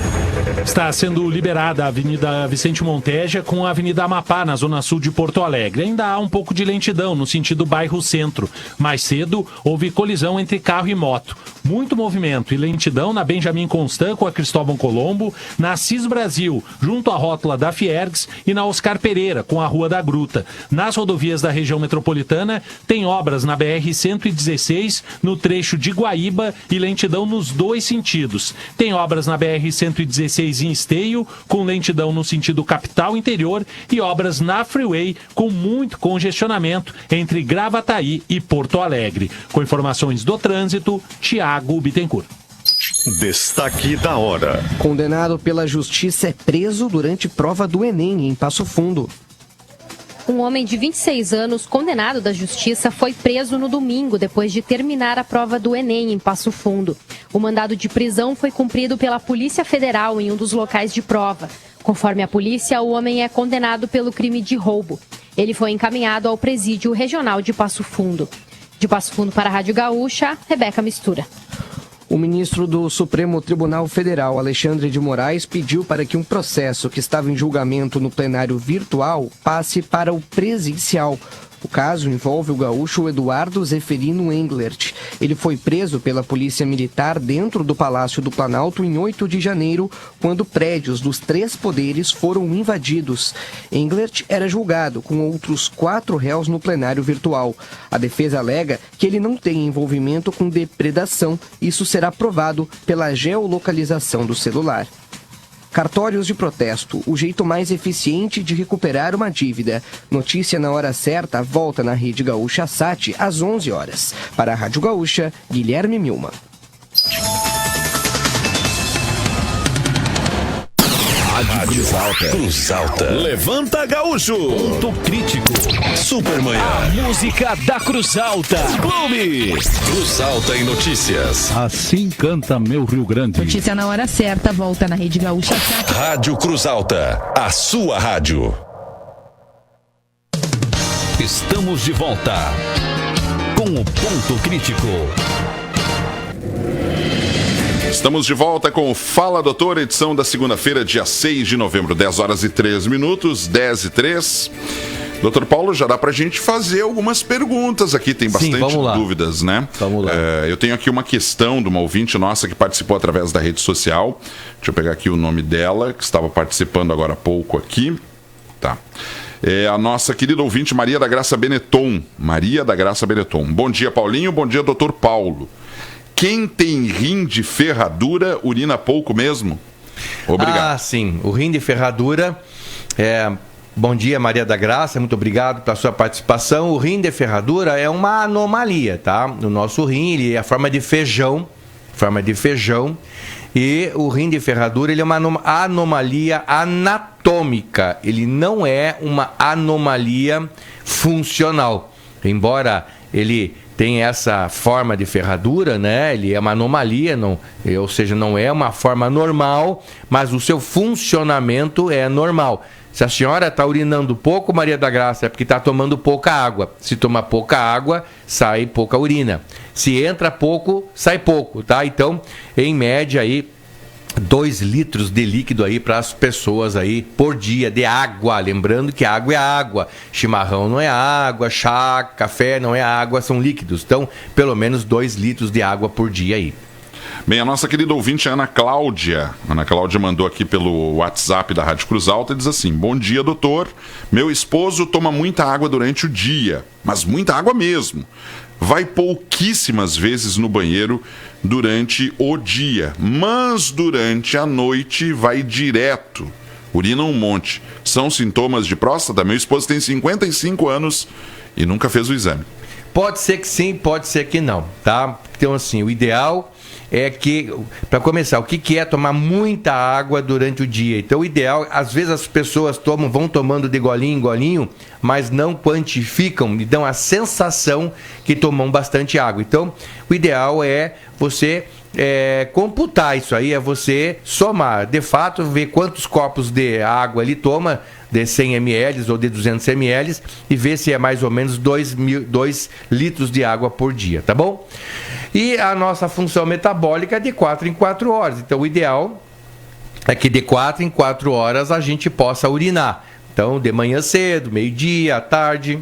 Está sendo liberada a Avenida Vicente Monteja com a Avenida Amapá, na zona sul de Porto Alegre. Ainda há um pouco de lentidão no sentido bairro centro. Mais cedo, houve colisão entre carro e moto. Muito movimento e lentidão na Benjamin Constant com a Cristóvão Colombo, na Assis Brasil, junto à rótula da Fiergs, e na Oscar Pereira, com a Rua da Gruta. Nas rodovias da região metropolitana, tem obras na BR-116, no trecho de Guaíba, e lentidão nos dois sentidos. Tem obras na BR-116 em Esteio, com lentidão no sentido capital interior, e obras na Freeway, com muito congestionamento entre Gravataí e Porto Alegre. Com informações do trânsito, Tiago Bittencourt. Destaque da hora. Condenado pela justiça é preso durante prova do Enem em Passo Fundo. Um homem de 26 anos, condenado da justiça, foi preso no domingo depois de terminar a prova do Enem em Passo Fundo. O mandado de prisão foi cumprido pela Polícia Federal em um dos locais de prova. Conforme a polícia, o homem é condenado pelo crime de roubo. Ele foi encaminhado ao Presídio Regional de Passo Fundo. De Passo Fundo para a Rádio Gaúcha, Rebeca Mistura. O ministro do Supremo Tribunal Federal, Alexandre de Moraes, pediu para que um processo que estava em julgamento no plenário virtual passe para o presencial. O caso envolve o gaúcho Eduardo Zeferino Englert. Ele foi preso pela Polícia Militar dentro do Palácio do Planalto em 8 de janeiro, quando prédios dos 3 poderes foram invadidos. Englert era julgado com outros 4 réus no plenário virtual. A defesa alega que ele não tem envolvimento com depredação. Isso será provado pela geolocalização do celular. Cartórios de protesto, o jeito mais eficiente de recuperar uma dívida. Notícia na hora certa, volta na Rede Gaúcha Sat às 11 horas. Para a Rádio Gaúcha, Guilherme Milman. Rádio Cruz Alta. Levanta Gaúcho. Ponto crítico. Supermanhã. A música da Cruz Alta. Clube. Cruz Alta em notícias. Assim canta meu Rio Grande. Notícia na hora certa, volta na Rede Gaúcha. Rádio Cruz Alta. A sua rádio. Estamos de volta com o Ponto Crítico. Estamos de volta com o Fala Doutor, edição da segunda-feira, dia 6 de novembro, 10 horas e 3 minutos, 10 e 3. Doutor Paulo, já dá pra gente fazer algumas perguntas aqui, tem bastante dúvidas, né? Vamos lá. Eu tenho aqui uma questão de uma ouvinte nossa que participou através da rede social. Deixa eu pegar aqui o nome dela, que estava participando agora há pouco aqui. Tá. É a nossa querida ouvinte Maria da Graça Benetton. Maria da Graça Benetton. Bom dia, Paulinho. Bom dia, doutor Paulo. Quem tem rim de ferradura urina pouco mesmo? Obrigado. Ah, sim. O rim de ferradura... Bom dia, Maria da Graça. Muito obrigado pela sua participação. O rim de ferradura é uma anomalia, tá? O nosso rim, ele é a forma de feijão. E o rim de ferradura, ele é uma anomalia anatômica. Ele não é uma anomalia funcional. Embora ele... tem essa forma de ferradura, né? Ele é uma anomalia, ou seja, não é uma forma normal, mas o seu funcionamento é normal. Se a senhora está urinando pouco, Maria da Graça, é porque está tomando pouca água. Se toma pouca água, sai pouca urina. Se entra pouco, sai pouco, tá? Então, em média aí, 2 litros de líquido aí para as pessoas aí por dia de água. Lembrando que água é água, chimarrão não é água, chá, café não é água, são líquidos. Então, pelo menos 2 litros de água por dia aí. Bem, a nossa querida ouvinte Ana Cláudia mandou aqui pelo WhatsApp da Rádio Cruz Alta e diz assim: bom dia, doutor. Meu esposo toma muita água durante o dia, mas muita água mesmo. Vai pouquíssimas vezes no banheiro durante o dia, mas durante a noite vai direto, urina um monte. São sintomas de próstata? Meu esposo tem 55 anos e nunca fez o exame. Pode ser que sim, pode ser que não, tá? Então, assim, o ideal é que, para começar, o que é tomar muita água durante o dia? Então, o ideal, às vezes as pessoas vão tomando de golinho em golinho, mas não quantificam e dão a sensação que tomam bastante água. Então, o ideal é você computar isso aí, é você somar, de fato, ver quantos copos de água ele toma, de 100 ml ou de 200 ml, e ver se é mais ou menos 2 litros de água por dia, tá bom? E a nossa função metabólica é de 4 em 4 horas. Então, o ideal é que de 4 em 4 horas a gente possa urinar. Então, de manhã cedo, meio-dia, à tarde,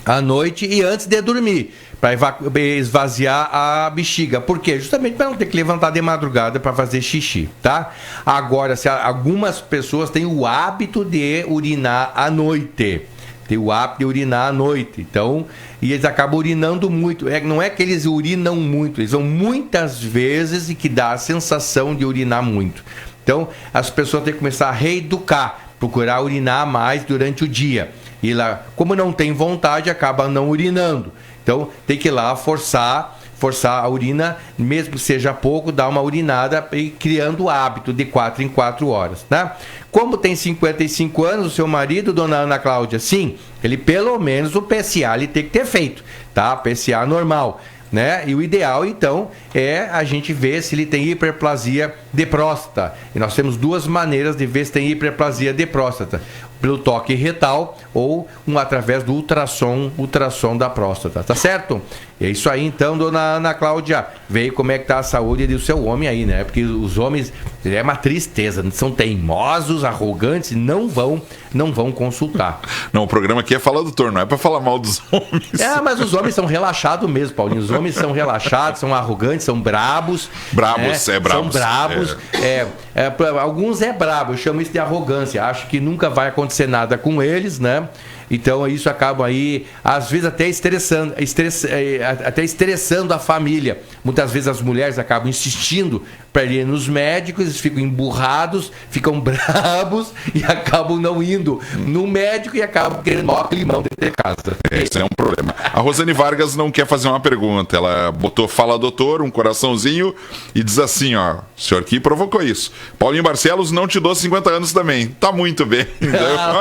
à noite e antes de dormir, para esvaziar a bexiga. Por quê? Justamente para não ter que levantar de madrugada para fazer xixi, tá? Agora, se algumas pessoas têm o hábito de urinar à noite. Então, e eles acabam urinando muito. Não é que eles urinam muito, eles vão muitas vezes e que dá a sensação de urinar muito. Então, as pessoas têm que começar a reeducar, procurar urinar mais durante o dia. E lá, como não tem vontade, acaba não urinando. Então, tem que ir lá forçar a urina, mesmo que seja pouco, dar uma urinada e criando o hábito de 4 em 4 horas, né? Como tem 55 anos, o seu marido, dona Ana Cláudia, sim, ele pelo menos o PSA ele tem que ter feito, tá? PSA normal, né? E o ideal, então, é a gente ver se ele tem hiperplasia de próstata. E nós temos 2 maneiras de ver se tem hiperplasia de próstata: pelo toque retal ou através do ultrassom da próstata, tá certo? E é isso aí, então, dona Ana Cláudia, veio como é que tá a saúde do seu homem aí, né? Porque os homens, é uma tristeza, são teimosos, arrogantes, não vão consultar. Não, o programa aqui é falar, doutor, não é para falar mal dos homens. Mas os homens são relaxados mesmo, Paulinho. Os homens são relaxados, são arrogantes, são brabos. Brabos, né? brabos. São brabos. Alguns brabo, eu chamo isso de arrogância. Acho que nunca vai acontecer nada com eles, né? Então isso acaba aí, às vezes até estressando a família. Muitas vezes as mulheres acabam insistindo para ir nos médicos, eles ficam emburrados, ficam brabos e acabam não indo no médico e acabam querendo maior climão dentro de casa. Esse é um problema. A Rosane Vargas não quer fazer uma pergunta. Ela botou fala doutor, um coraçãozinho e diz assim, ó, o senhor que provocou isso. Paulinho Barcelos não te dou 50 anos também. Tá muito bem.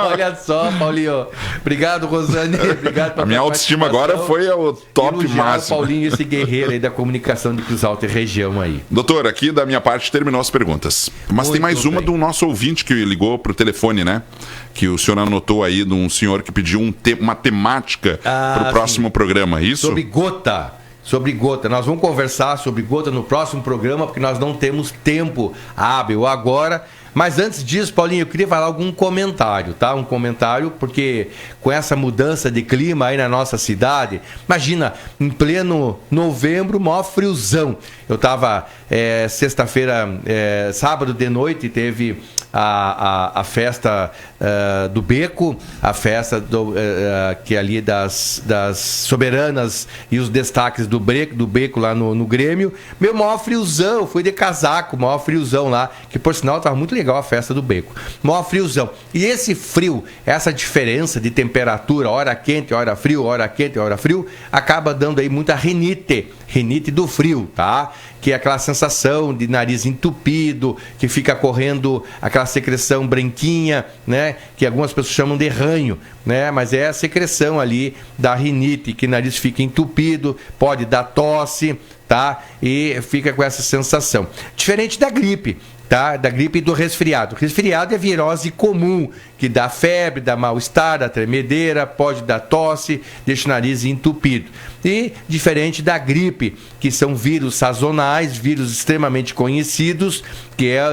Olha só, Paulinho. Obrigado, Rosane. Obrigado pela A minha autoestima agora foi o top máximo. Paulinho, esse guerreiro aí da comunicação de Cruz Alta e região aí. Doutor, aqui da minha parte terminou as perguntas. Mas tem mais uma do nosso ouvinte que ligou pro telefone, né? Que o senhor anotou aí de um senhor que pediu uma temática pro próximo programa, isso? Sobre gota. Sobre gota. Nós vamos conversar sobre gota no próximo programa, porque nós não temos tempo hábil agora. Mas antes disso, Paulinho, eu queria falar algum comentário, tá? Um comentário, porque com essa mudança de clima aí na nossa cidade, imagina, em pleno novembro, maior friozão. Eu tava sexta-feira, sábado de noite, teve a festa do Beco, a festa que é ali das soberanas e os destaques do Beco lá no Grêmio. Meu, maior friozão, fui de casaco, maior friozão lá, que por sinal tava muito legal a festa do Beco. Maior friozão. E esse frio, essa diferença de temperatura, hora quente, hora frio, hora quente, hora frio, acaba dando aí muita rinite do frio, tá? Que é aquela sensação de nariz entupido, que fica correndo aquela secreção branquinha, né? Que algumas pessoas chamam de ranho, né? Mas é a secreção ali da rinite, que o nariz fica entupido, pode dar tosse, tá? E fica com essa sensação. Diferente da gripe, tá? Da gripe e do resfriado. Resfriado é virose comum, que dá febre, dá mal-estar, dá tremedeira, pode dar tosse, deixa o nariz entupido. E diferente da gripe, que são vírus sazonais, vírus extremamente conhecidos, que é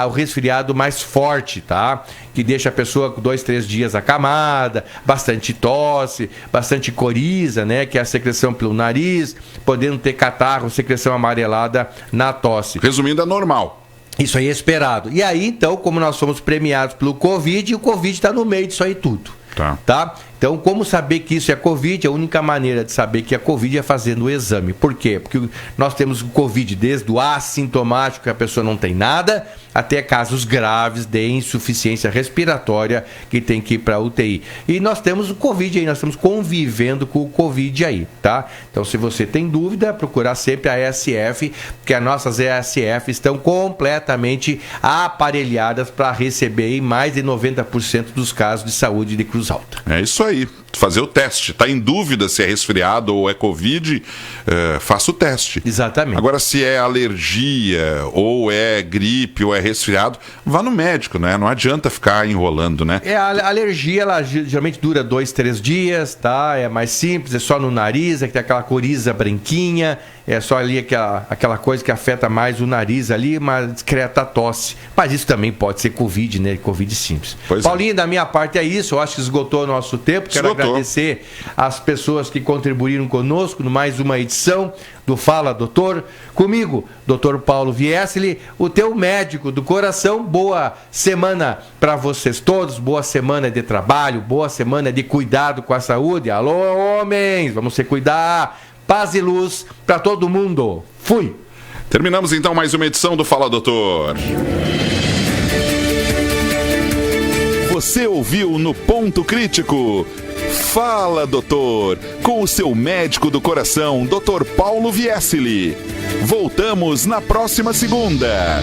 o resfriado mais forte, tá? Que deixa a pessoa com 2-3 dias acamada, bastante tosse, bastante coriza, né? Que é a secreção pelo nariz, podendo ter catarro, secreção amarelada na tosse. Resumindo, é normal. Isso aí é esperado. E aí, então, como nós somos premiados pelo Covid, o Covid está no meio disso aí tudo. Tá? Então, como saber que isso é Covid? A única maneira de saber que é Covid é fazendo o exame. Por quê? Porque nós temos o Covid desde o assintomático, que a pessoa não tem nada, até casos graves de insuficiência respiratória, que tem que ir para UTI. E nós temos o Covid aí, nós estamos convivendo com o Covid aí, tá? Então, se você tem dúvida, procurar sempre a ESF, porque as nossas ESF estão completamente aparelhadas para receber aí mais de 90% dos casos de saúde de Cruz Alta. É isso aí, fazer o teste. Tá em dúvida se é resfriado ou é Covid, faça o teste. Exatamente. Agora, se é alergia, ou é gripe, ou é resfriado, vá no médico, né? Não adianta ficar enrolando, né? A alergia, ela geralmente dura 2-3 dias, tá? É mais simples, é só no nariz, é que tem aquela coriza branquinha, é só ali aquela coisa que afeta mais o nariz ali, uma discreta tosse. Mas isso também pode ser Covid, né? Covid simples. Paulinho, da minha parte é isso, eu acho que esgotou o nosso tempo. Quero agradecer as pessoas que contribuíram conosco no mais uma edição do Fala Doutor. Comigo, Dr. Paulo Viesli, o teu médico do coração. Boa semana para vocês todos, boa semana de trabalho, boa semana de cuidado com a saúde. Alô, homens, vamos se cuidar. Paz e luz para todo mundo. Fui! Terminamos então mais uma edição do Fala Doutor. Você ouviu no Ponto Crítico Fala Doutor, com o seu médico do coração, Dr. Paulo Viesli. Voltamos na próxima segunda.